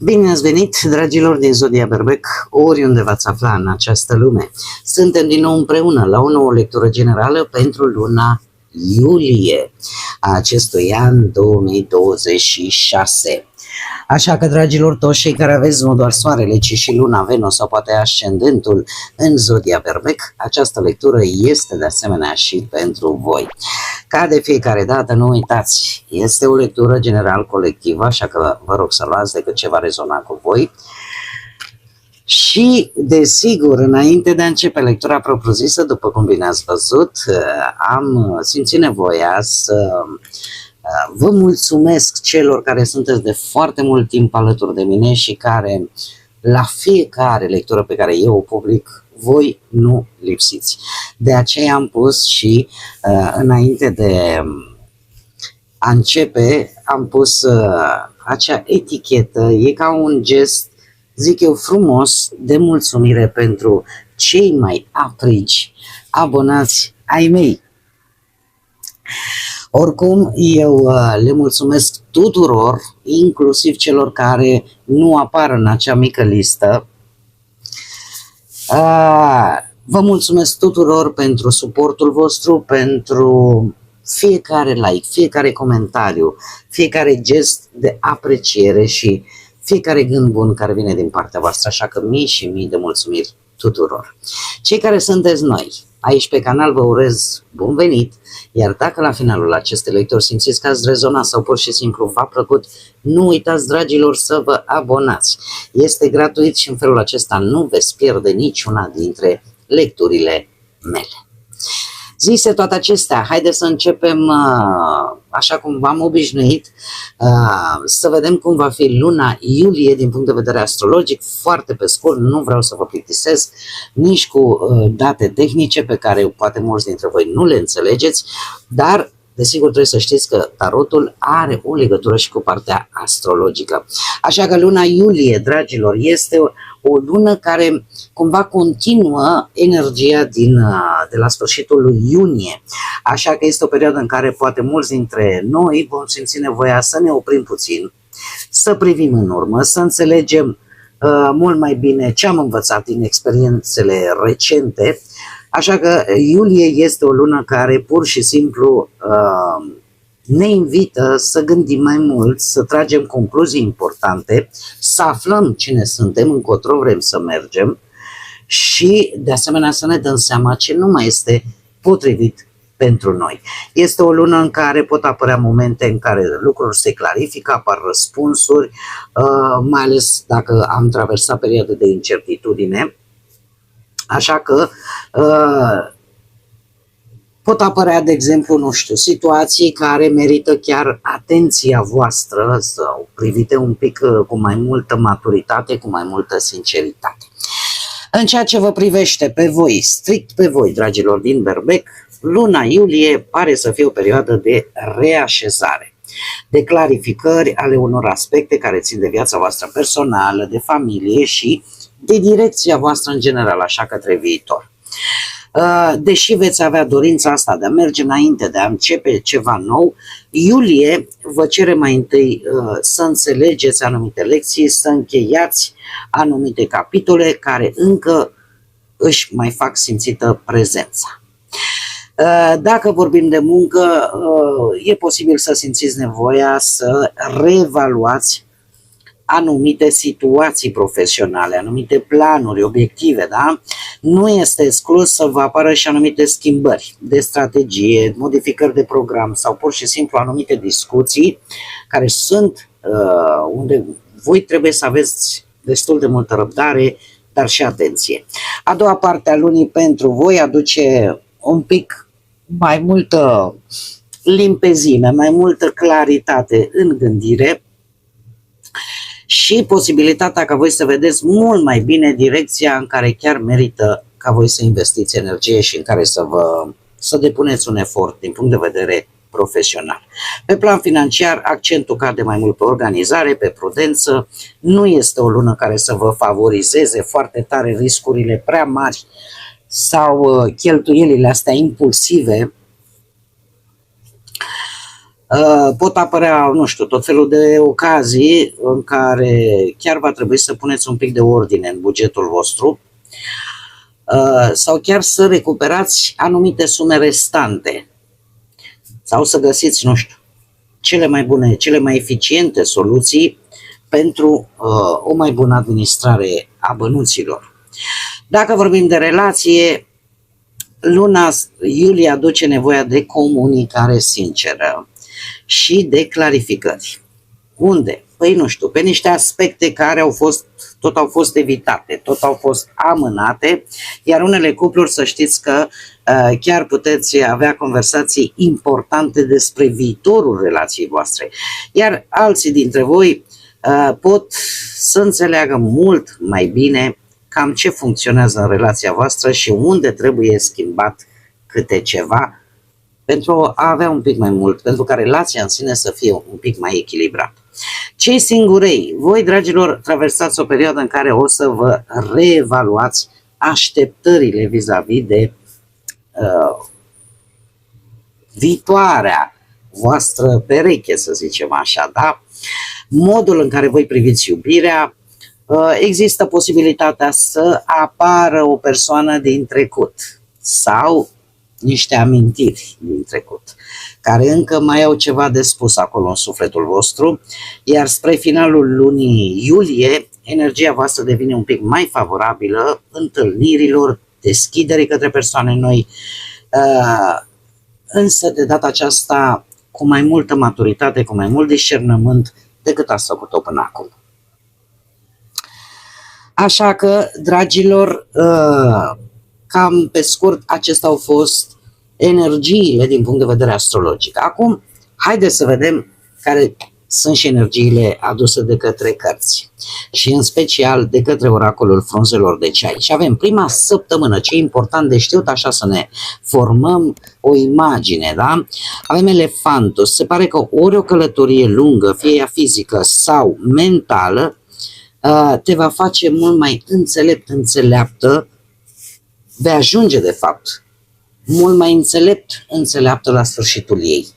Bine ați venit, dragilor din Zodia Berbec, oriunde v-ați afla în această lume. Suntem din nou împreună la o nouă lectură generală pentru luna iulie a acestui an 2026. Așa că, dragilor, toți cei care aveți nu doar soarele, ci și luna, Venus sau poate ascendentul în Zodia Berbec, această lectură este de asemenea și pentru voi. Ca de fiecare dată, nu uitați, este o lectură general colectivă, așa că vă rog să luați decât ce va rezona cu voi. Și, desigur, înainte de a începe lectura propriu-zisă, după cum bine ați văzut, am simțit nevoia să vă mulțumesc celor care sunteți de foarte mult timp alături de mine și care, la fiecare lectură pe care eu o public, voi nu lipsiți. De aceea am pus și, înainte de a începe, am pus acea etichetă, e ca un gest, zic eu, frumos de mulțumire pentru cei mai aprigi abonați ai mei. Oricum, eu le mulțumesc tuturor, inclusiv celor care nu apar în acea mică listă. Vă mulțumesc tuturor pentru suportul vostru, pentru fiecare like, fiecare comentariu, fiecare gest de apreciere și fiecare gând bun care vine din partea voastră, așa că mii și mii de mulțumiri tuturor. Cei care sunteți noi aici pe canal, vă urez bun venit, iar dacă la finalul acestei lecturi simțiți că ați rezonat sau pur și simplu v-a plăcut, nu uitați, dragilor, să vă abonați. Este gratuit și în felul acesta nu veți pierde niciuna dintre lecturile mele. Zise toate acestea, haideți să începem așa cum v-am obișnuit, să vedem cum va fi luna iulie din punct de vedere astrologic, foarte pe scurt, nu vreau să vă plictisesc nici cu date tehnice pe care poate mulți dintre voi nu le înțelegeți, dar desigur trebuie să știți că tarotul are o legătură și cu partea astrologică. Așa că luna iulie, dragilor, este o lună care cumva continuă energia de la sfârșitul lui iunie. Așa că este o perioadă în care poate mulți dintre noi vom simți nevoia să ne oprim puțin, să privim în urmă, să înțelegem mult mai bine ce am învățat din experiențele recente. Așa că iulie este o lună care pur și simplu ne invită să gândim mai mult, să tragem concluzii importante, să aflăm cine suntem, încotro vrem să mergem și de asemenea să ne dăm seama ce nu mai este potrivit pentru noi. Este o lună în care pot apărea momente în care lucruri se clarifică, apar răspunsuri, mai ales dacă am traversat perioade de incertitudine. Așa că pot apărea, de exemplu, nu știu, situații care merită chiar atenția voastră, să o privite un pic cu mai multă maturitate, cu mai multă sinceritate. În ceea ce vă privește pe voi, strict pe voi, dragilor din Berbec, luna iulie pare să fie o perioadă de reașezare, de clarificări ale unor aspecte care țin de viața voastră personală, de familie și de direcția voastră în general, așa către viitor. Deși veți avea dorința asta de a merge înainte, de a începe ceva nou, iulie vă cere mai întâi să înțelegeți anumite lecții, să încheiați anumite capitole care încă își mai fac simțită prezența. Dacă vorbim de muncă, e posibil să simțiți nevoia să reevaluați anumite situații profesionale, anumite planuri, obiective, da? Nu este exclus să vă apară și anumite schimbări de strategie, modificări de program sau pur și simplu anumite discuții care sunt unde voi trebuie să aveți destul de multă răbdare, dar și atenție. A doua parte a lunii pentru voi aduce un pic mai multă limpezime, mai multă claritate în gândire și posibilitatea ca voi să vedeți mult mai bine direcția în care chiar merită ca voi să investiți energie și în care să depuneți un efort din punct de vedere profesional. Pe plan financiar, accentul cade mai mult pe organizare, pe prudență. Nu este o lună care să vă favorizeze foarte tare riscurile prea mari sau cheltuielile astea impulsive. Pot apărea, nu știu, tot felul de ocazii în care chiar va trebui să puneți un pic de ordine în bugetul vostru sau chiar să recuperați anumite sume restante sau să găsiți, nu știu, cele mai bune, cele mai eficiente soluții pentru o mai bună administrare a bănuților. Dacă vorbim de relație, luna iulie aduce nevoia de comunicare sinceră și de clarificări. Unde? Păi nu știu, pe niște aspecte care tot au fost evitate, tot au fost amânate, iar unele cupluri să știți că chiar puteți avea conversații importante despre viitorul relației voastre, iar alții dintre voi pot să înțeleagă mult mai bine cam ce funcționează în relația voastră și unde trebuie schimbat câte ceva pentru a avea un pic mai mult, pentru ca relația în sine să fie un pic mai echilibrată. Cei singurei, voi, dragilor, traversați o perioadă în care o să vă reevaluați așteptările vis-a-vis de viitoarea voastră pereche, să zicem așa, da? Modul în care voi priviți iubirea, există posibilitatea să apară o persoană din trecut sau niște amintiri din trecut, care încă mai au ceva de spus acolo în sufletul vostru, iar spre finalul lunii iulie, energia voastră devine un pic mai favorabilă întâlnirilor, deschiderii către persoane noi, însă de data aceasta cu mai multă maturitate, cu mai mult discernământ decât ați făcut-o până acum. Așa că, dragilor, cam pe scurt, acestea au fost energiile din punct de vedere astrologic. Acum, haideți să vedem care sunt și energiile aduse de către cărți și în special de către oracolul frunzelor de ceai. Și avem prima săptămână, ce e important de știut, așa să ne formăm o imagine, da? Avem elefantul, se pare că ori o călătorie lungă, fie ea fizică sau mentală, te va face mult mai înțelept, înțeleaptă, vei ajunge de fapt mult mai înțeleaptă la sfârșitul ei.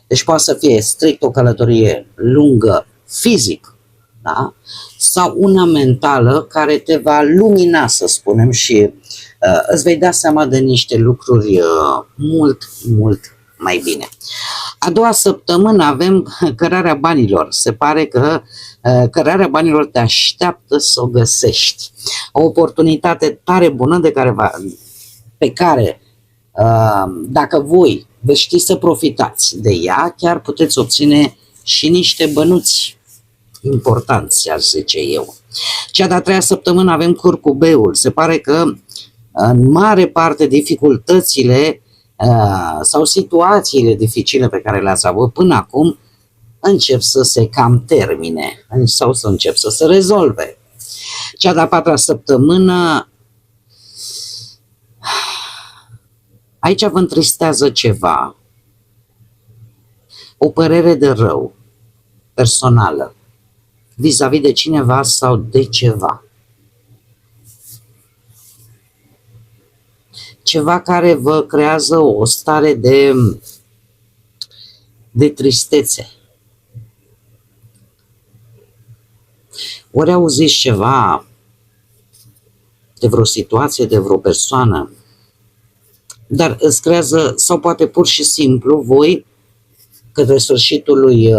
Deci poate să fie strict o călătorie lungă fizic, da? Sau una mentală care te va lumina, să spunem, și îți vei da seama de niște lucruri mult mai bine. A doua săptămână avem cărarea banilor. Se pare că cărarea banilor te așteaptă să o găsești. O oportunitate tare bună pe care dacă voi veți ști să profitați de ea, chiar puteți obține și niște bănuți importanți, aș zice eu. Cea de-a treia săptămână avem curcubeul. Se pare că în mare parte dificultățile sau situațiile dificile pe care le-ați avut până acum încep să se cam termine sau să încep să se rezolve. Cea de-a patra săptămână, aici vă întristează ceva, o părere de rău personală vis-a-vis de cineva sau de ceva. Ceva care vă creează o stare de tristețe. Ori auziți ceva de vreo situație, de vreo persoană, dar îți creează, sau poate pur și simplu, voi, către sfârșitul lui,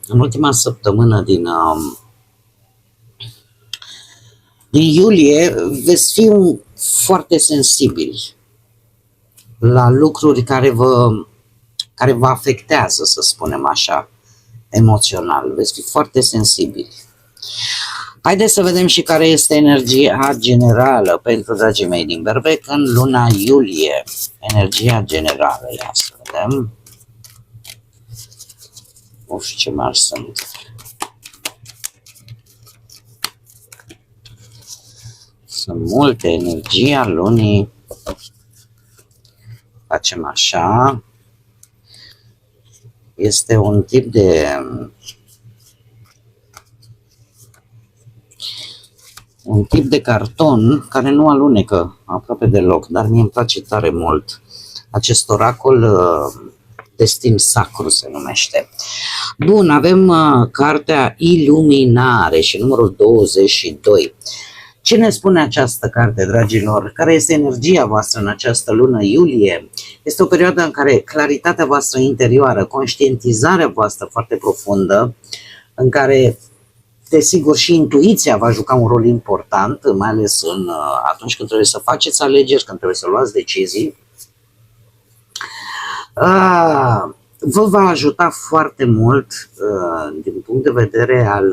în ultima săptămână din iulie, veți fi foarte sensibili la lucruri care vă afectează, să spunem așa, emoțional. Veți fi foarte sensibili. Haideți să vedem și care este energia generală pentru dragii mei din Berbec în luna iulie. Energia generală, ia să vedem. Uf, ce mari sunt. Sunt multe energii a lunii. Facem așa. Este un tip de carton care nu alunecă aproape deloc, dar mie îmi place tare mult. Acest oracol destin sacru se numește. Bun, avem cartea Iluminare și numărul 22. Ce ne spune această carte, dragilor? Care este energia voastră în această lună iulie? Este o perioadă în care claritatea voastră interioară, conștientizarea voastră foarte profundă, în care, desigur, și intuiția va juca un rol important, mai ales atunci când trebuie să faceți alegeri, când trebuie să luați decizii, vă va ajuta foarte mult din punct de vedere al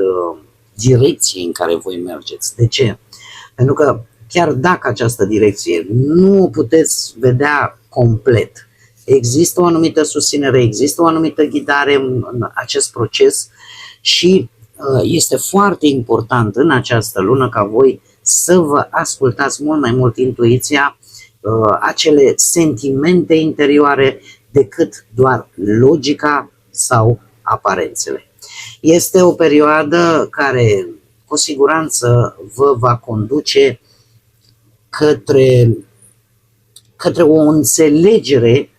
direcției în care voi mergeți. De ce? Pentru că chiar dacă această direcție nu o puteți vedea complet, există o anumită susținere, există o anumită ghidare în acest proces și este foarte important în această lună ca voi să vă ascultați mult mai mult intuiția, acele sentimente interioare, decât doar logica sau aparențele. Este o perioadă care cu siguranță vă va conduce către o înțelegere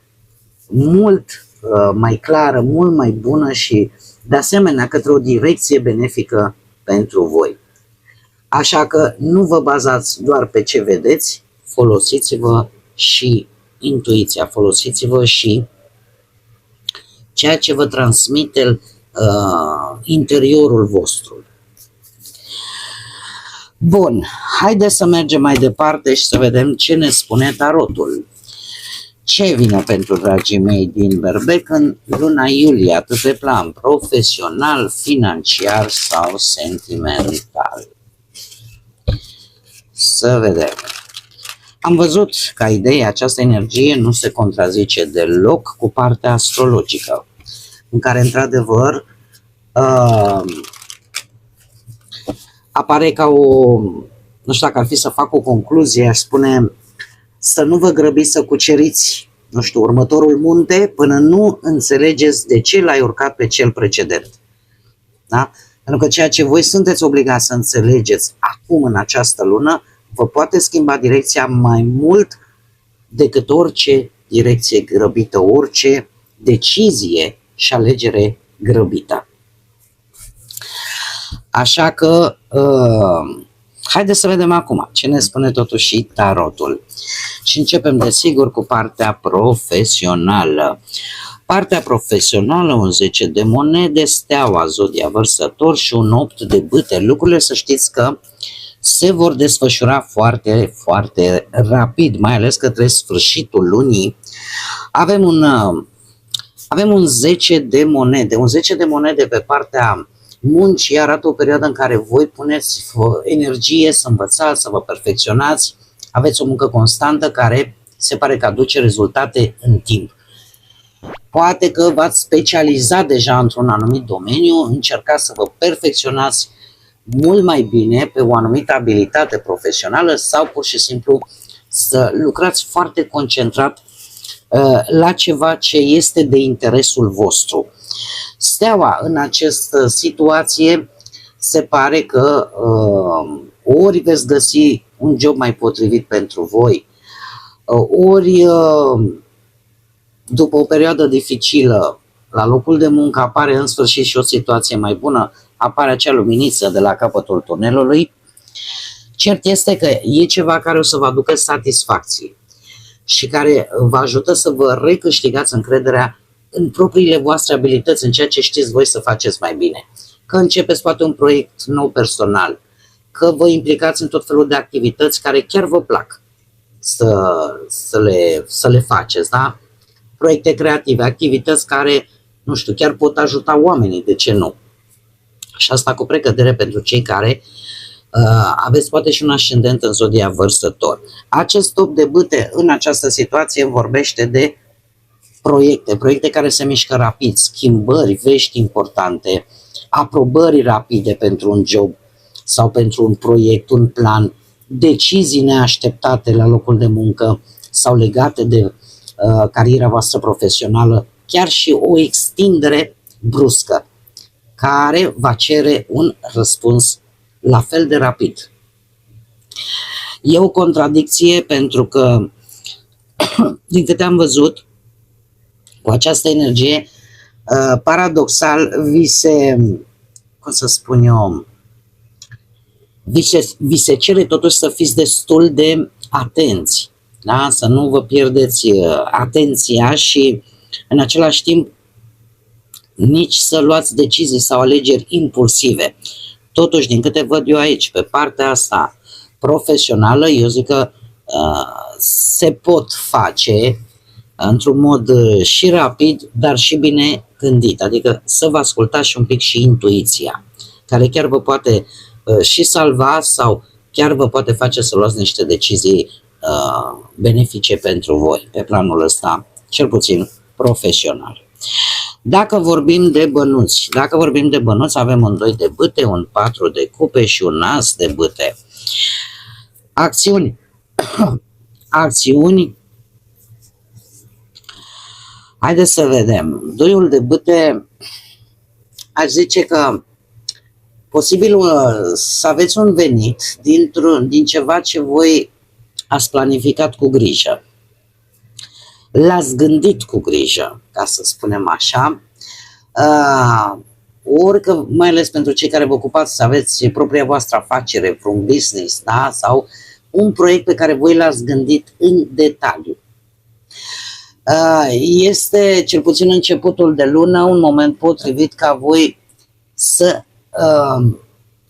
mult mai clară, mult mai bună și de asemenea către o direcție benefică pentru voi. Așa că nu vă bazați doar pe ce vedeți, folosiți-vă și intuiția, folosiți-vă și ceea ce vă transmite interiorul vostru. Bun, haideți să mergem mai departe și să vedem ce ne spune tarotul. Ce vine pentru dragii mei din Berbec în luna iulie, atât pe plan profesional, financiar sau sentimental? Să vedem. Am văzut că ideea, această energie nu se contrazice deloc cu partea astrologică, în care într-adevăr apare ca o, nu știu dacă ar fi să fac o concluzie, aș spune să nu vă grăbiți să cuceriți, nu știu, următorul munte până nu înțelegeți de ce l-ai urcat pe cel precedent. Da? Pentru că ceea ce voi sunteți obligați să înțelegeți acum în această lună vă poate schimba direcția mai mult decât orice direcție grăbită, orice decizie și alegere grăbită. Așa că haideți să vedem acum ce ne spune totuși și tarotul. Și începem desigur cu partea profesională. Partea profesională, un 10 de monede, steaua, zodia vărsător și un 8 de bâte. Lucrurile să știți că se vor desfășura foarte, foarte rapid, mai ales către sfârșitul lunii. Avem un 10 de monede. Un 10 de monede pe partea muncii arată o perioadă în care voi puneți energie să învățați, să vă perfecționați. Aveți o muncă constantă care se pare că aduce rezultate în timp. Poate că v-ați specializat deja într-un anumit domeniu, încercați să vă perfecționați mult mai bine pe o anumită abilitate profesională sau pur și simplu să lucrați foarte concentrat la ceva ce este de interesul vostru. Steaua în această situație se pare că ori veți găsi un job mai potrivit pentru voi, ori după o perioadă dificilă la locul de muncă apare în sfârșit și o situație mai bună, apare acea luminiță de la capătul tunelului. Cert este că e ceva care o să vă aducă satisfacție și care vă ajută să vă recâștigați încrederea în propriile voastre abilități, în ceea ce știți voi să faceți mai bine. Că începeți poate un proiect nou personal, că vă implicați în tot felul de activități care chiar vă plac să le faceți, da? Proiecte creative, activități care, nu știu, chiar pot ajuta oamenii, de ce nu? Și asta cu precădere pentru cei care aveți poate și un ascendent în zodia vărsător. Acest top de bâte în această situație vorbește de proiecte care se mișcă rapid, schimbări, vești importante, aprobări rapide pentru un job sau pentru un proiect, un plan, decizii neașteptate la locul de muncă sau legate de cariera voastră profesională, chiar și o extindere bruscă care va cere un răspuns la fel de rapid. E o contradicție pentru că, din câte am văzut, Cu această energie, paradoxal, vi se, cum să spun eu, vi se cere totuși să fiți destul de atenți, da? Să nu vă pierdeți atenția și în același timp nici să luați decizii sau alegeri impulsive. Totuși, din câte văd eu aici, pe partea asta profesională, eu zic că se pot face într-un mod și rapid, dar și bine gândit. Adică să vă ascultați și un pic și intuiția, care chiar vă poate și salva sau chiar vă poate face să luați niște decizii benefice pentru voi, pe planul ăsta, cel puțin profesional. Dacă vorbim de bănuți, avem un 2 de bâte, un 4 de cupe și un as de bâte. Acțiuni. Acțiuni. Haideți să vedem. 2-ul de bâte, aș zice că posibil să aveți un venit din ceva ce voi ați planificat cu grijă. L-ați gândit cu grijă, ca să spunem așa. Ori că, mai ales pentru cei care vă ocupați să aveți propria voastră afacere, un business, da? Sau un proiect pe care voi l-ați gândit în detaliu. Este, cel puțin începutul de lună, un moment potrivit ca voi să,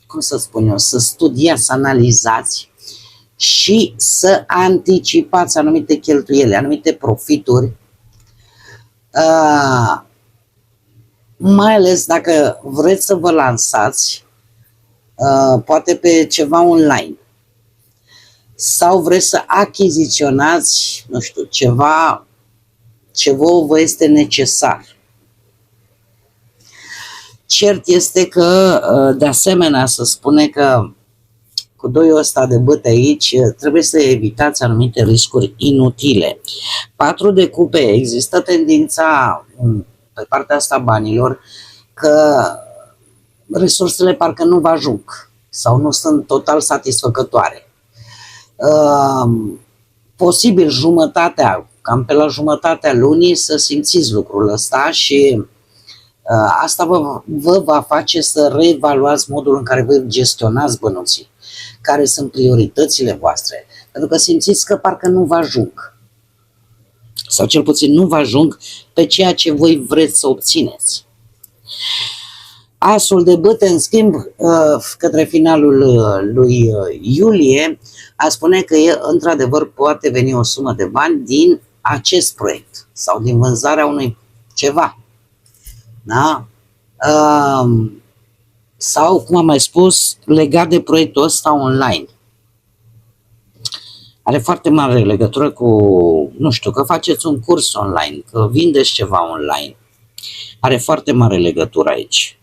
cum să spun eu, să studiați, să analizați și să anticipați anumite cheltuieli, anumite profituri, mai ales dacă vreți să vă lansați, poate pe ceva online, sau vreți să achiziționați, nu știu, ceva ce vă este necesar. Cert este că, de asemenea, se spune că cu 2-ul ăsta de bâte aici, trebuie să evitați anumite riscuri inutile. 4 de cupe, există tendința pe partea asta banilor că resursele parcă nu vă ajung sau nu sunt total satisfăcătoare. Posibil jumătatea, cam pe la jumătatea lunii să simțiți lucrul ăsta și asta vă va face să reevaluați modul în care voi gestionați bănuții, care sunt prioritățile voastre, pentru că simțiți că parcă nu vă ajung sau cel puțin nu vă ajung pe ceea ce voi vreți să obțineți. Asul de bâte, în schimb, către finalul lui iulie, a spune că într-adevăr poate veni o sumă de bani din acest proiect sau din vânzarea unui ceva. Da? Sau, cum am mai spus, legat de proiectul ăsta online. Are foarte mare legătură cu, nu știu, că faceți un curs online, că vindeți ceva online. Are foarte mare legătură aici.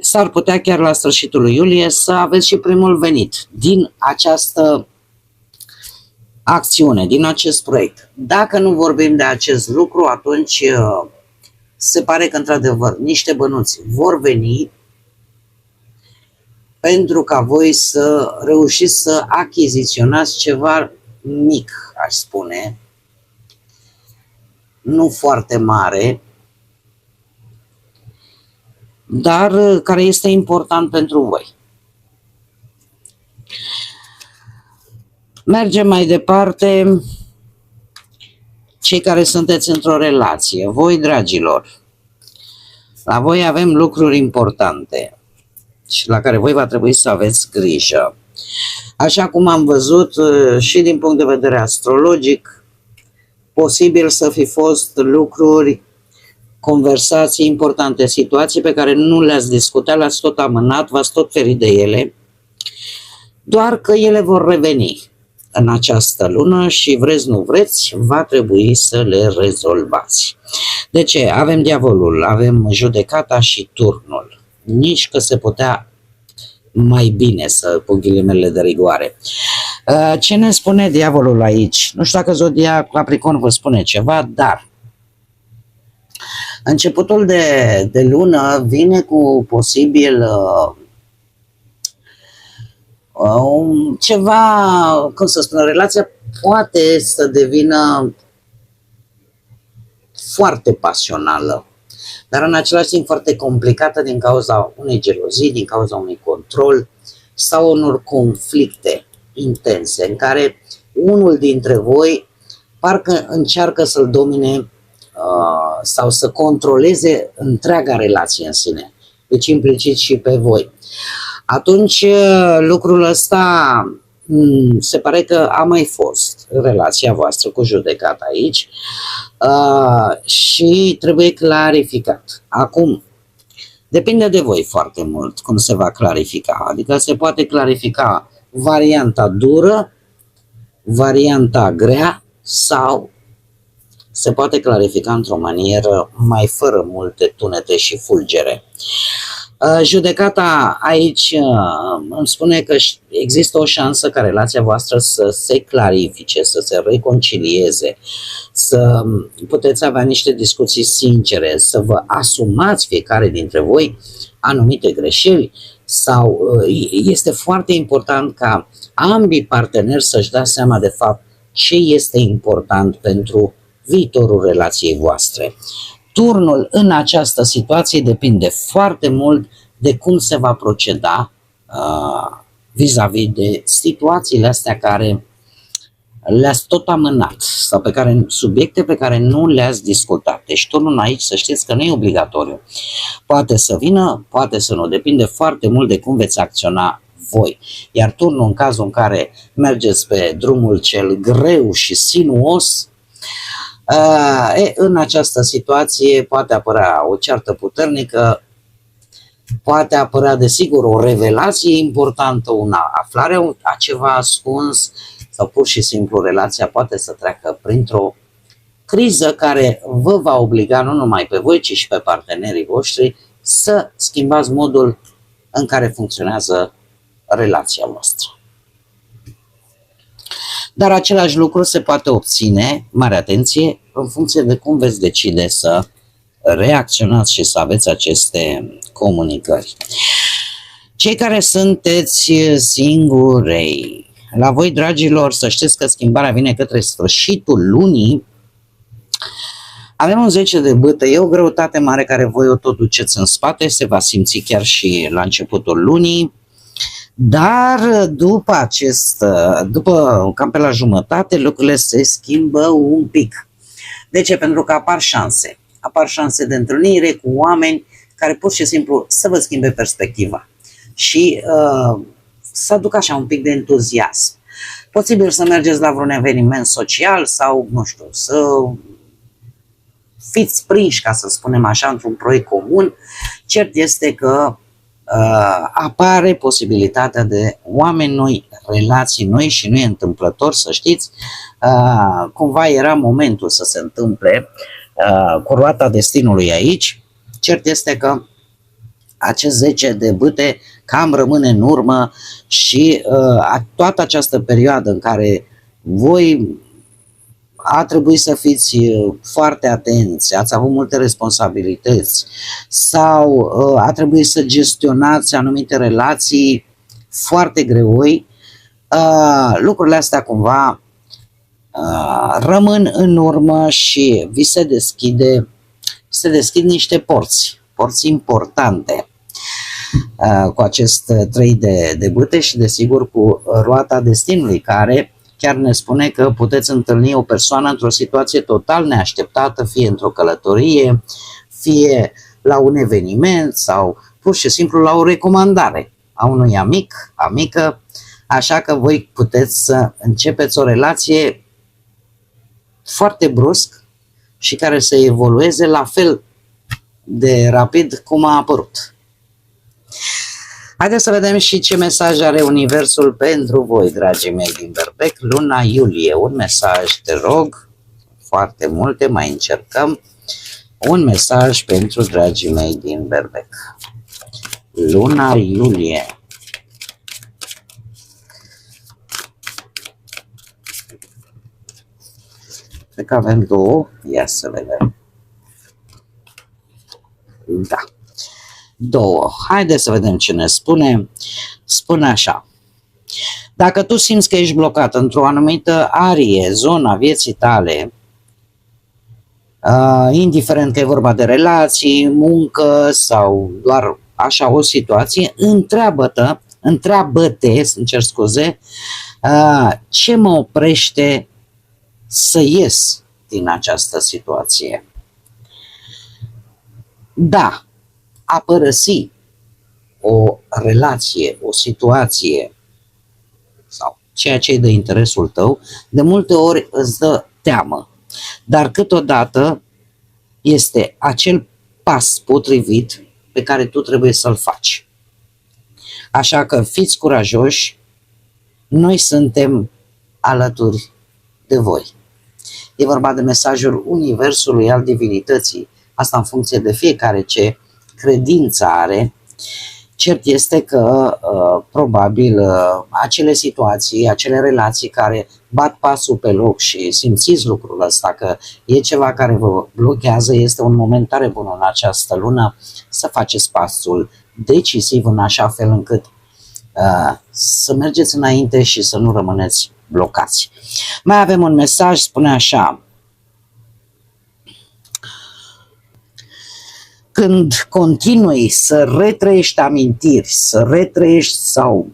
S-ar putea chiar la sfârșitul lui iulie să aveți și primul venit din această acțiune, din acest proiect. Dacă nu vorbim de acest lucru, atunci se pare că, într-adevăr, niște bănuți vor veni pentru ca voi să reușiți să achiziționați ceva mic, aș spune, nu foarte mare, dar care este important pentru voi. Mergem mai departe. Cei care sunteți într-o relație, voi, dragilor, la voi avem lucruri importante și la care voi va trebui să aveți grijă. Așa cum am văzut și din punct de vedere astrologic, posibil să fi fost lucruri, conversații importante, situații pe care nu le-ați discutat, le-ați tot amânat, v-ați tot ferit de ele, doar că ele vor reveni în această lună și vreți, nu vreți, va trebui să le rezolvați. De ce? Avem diavolul, avem judecata și turnul. Nici că se putea mai bine, să pun ghilimele de rigoare. Ce ne spune diavolul aici? Nu știu dacă zodia Capricorn vă spune ceva, dar începutul de lună vine cu posibil ceva, cum să spun, relația poate să devină foarte pasională, dar în același timp foarte complicată din cauza unei gelozii, din cauza unui control sau unor conflicte intense în care unul dintre voi parcă încearcă să-l domine sau să controleze întreaga relație în sine, deci implicit și pe voi. Atunci lucrul ăsta se pare că a mai fost relația voastră cu judecata aici și trebuie clarificat. Acum, depinde de voi foarte mult cum se va clarifica, adică se poate clarifica varianta dură, varianta grea sau se poate clarifica într-o manieră mai fără multe tunete și fulgere. Judecata aici îmi spune că există o șansă ca relația voastră să se clarifice, să se reconcilieze, să puteți avea niște discuții sincere, să vă asumați fiecare dintre voi anumite greșeli sau este foarte important ca ambii parteneri să-și dea seama de fapt ce este important pentru viitorul relației voastre. Turnul în această situație depinde foarte mult de cum se va proceda vis-a-vis de situațiile astea care le-ați tot amânat sau subiecte pe care nu le-ați discutat. Deci turnul aici să știți că nu e obligatoriu. Poate să vină, poate să nu, depinde foarte mult de cum veți acționa voi. Iar turnul în cazul în care mergeți pe drumul cel greu și sinuos, în această situație poate apărea o ceartă puternică, poate apărea desigur o revelație importantă, aflarea a ceva ascuns sau pur și simplu relația poate să treacă printr-o criză care vă va obliga nu numai pe voi, ci și pe partenerii voștri să schimbați modul în care funcționează relația voastră. Dar același lucru se poate obține, mare atenție, în funcție de cum veți decide să reacționați și să aveți aceste comunicări. Cei care sunteți singurei, la voi, dragilor, să știți că schimbarea vine către sfârșitul lunii. Avem un 10 de bâte, e o greutate mare care voi o tot duceți în spate, se va simți chiar și la începutul lunii. Dar după cam pe la jumătate, lucrurile se schimbă un pic. De ce? Pentru că apar șanse. Apar șanse de întâlnire cu oameni care pur și simplu să vă schimbe perspectiva și să aducă așa un pic de entuziasm. Posibil să mergeți la vreun eveniment social sau, nu știu, să fiți prinși, ca să spunem așa, într-un proiect comun. Cert este că apare posibilitatea de oameni noi, relații noi și nu e întâmplător, să știți, cumva era momentul să se întâmple cu roata destinului aici. Cert este că acest 10 de bâte cam rămâne în urmă și toată această perioadă în care voi a trebuit să fiți foarte atenți, ați avut multe responsabilități sau a trebuit să gestionați anumite relații foarte greoi, lucrurile astea cumva rămân în urmă și vi se deschid niște porți importante cu acest 3 de bâte și desigur cu roata destinului, care chiar ne spune că puteți întâlni o persoană într-o situație total neașteptată, fie într-o călătorie, fie la un eveniment sau pur și simplu la o recomandare a unui amic, amică, așa că voi puteți să începeți o relație foarte brusc și care să evolueze la fel de rapid cum a apărut. Haideți să vedem și ce mesaj are Universul pentru voi, dragii mei din Berbec, luna iulie. Un mesaj, te rog, foarte multe, mai încercăm. Un mesaj pentru dragii mei din Berbec. Luna iulie. Cred că avem două, ia să vedem. Da. Două. Haideți să vedem ce ne spune. Spune așa. Dacă tu simți că ești blocat într-o anumită arie, zona vieții tale, indiferent că e vorba de relații, muncă sau doar așa o situație, întreabă-te, să-mi cer scuze, ce mă oprește să ies din această situație. Da, a părăsi o relație, o situație sau ceea ce e de interesul tău, de multe ori îți dă teamă, dar câteodată este acel pas potrivit pe care tu trebuie să-l faci. Așa că fiți curajoși, noi suntem alături de voi. E vorba de mesajul Universului, al divinității, asta în funcție de fiecare ce credință are. Cert este că probabil acele situații, acele relații care bat pasul pe loc și simțiți lucrul ăsta, că e ceva care vă blochează, este un moment tare bun în această lună să faceți pasul decisiv în așa fel încât să mergeți înainte și să nu rămâneți blocați. Mai avem un mesaj, spune așa: când continui să retrăiești amintiri, să retrăiești sau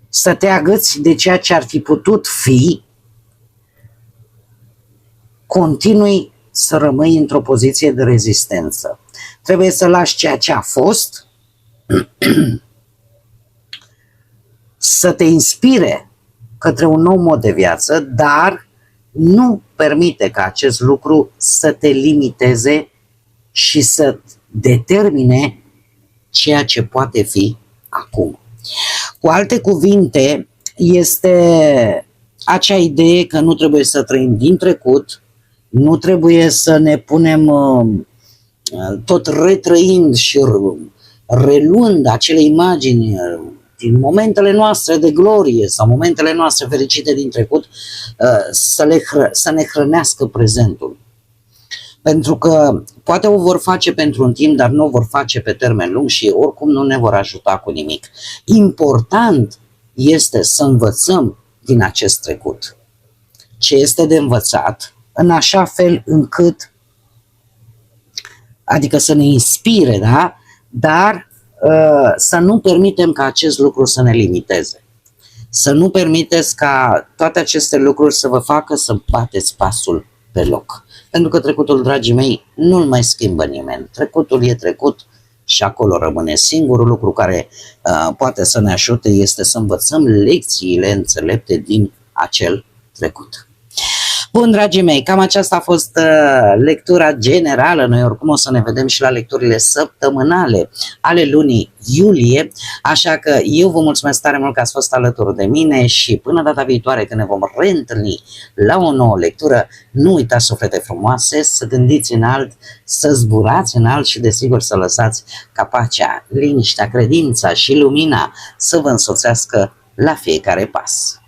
să te agăți de ceea ce ar fi putut fi, continui să rămâi într-o poziție de rezistență. Trebuie să lași ceea ce a fost, să te inspire către un nou mod de viață, dar nu permite ca acest lucru să te limiteze și să determine ceea ce poate fi acum. Cu alte cuvinte, este acea idee că nu trebuie să trăim din trecut, nu trebuie să ne punem tot retrăind și reluând acele imagini din momentele noastre de glorie sau momentele noastre fericite din trecut, să ne hrănească prezentul. Pentru că poate o vor face pentru un timp, dar nu o vor face pe termen lung și oricum nu ne vor ajuta cu nimic. Important este să învățăm din acest trecut ce este de învățat, în așa fel încât, adică să ne inspire, da? Dar să nu permitem ca acest lucru să ne limiteze. Să nu permiteți ca toate aceste lucruri să vă facă să bateți pasul pe loc. Pentru că trecutul, dragii mei, nu-l mai schimbă nimeni. Trecutul e trecut și acolo rămâne. Singurul lucru care poate să ne ajute este să învățăm lecțiile înțelepte din acel trecut. Bun, dragii mei, cam aceasta a fost lectura generală. Noi oricum o să ne vedem și la lecturile săptămânale ale lunii iulie, așa că eu vă mulțumesc tare mult că ați fost alături de mine și până data viitoare când ne vom reîntâlni la o nouă lectură, nu uitați, suflete frumoase, să gândiți înalt, să zburați înalt și desigur să lăsați ca pacea, liniștea, credința și lumina să vă însoțească la fiecare pas.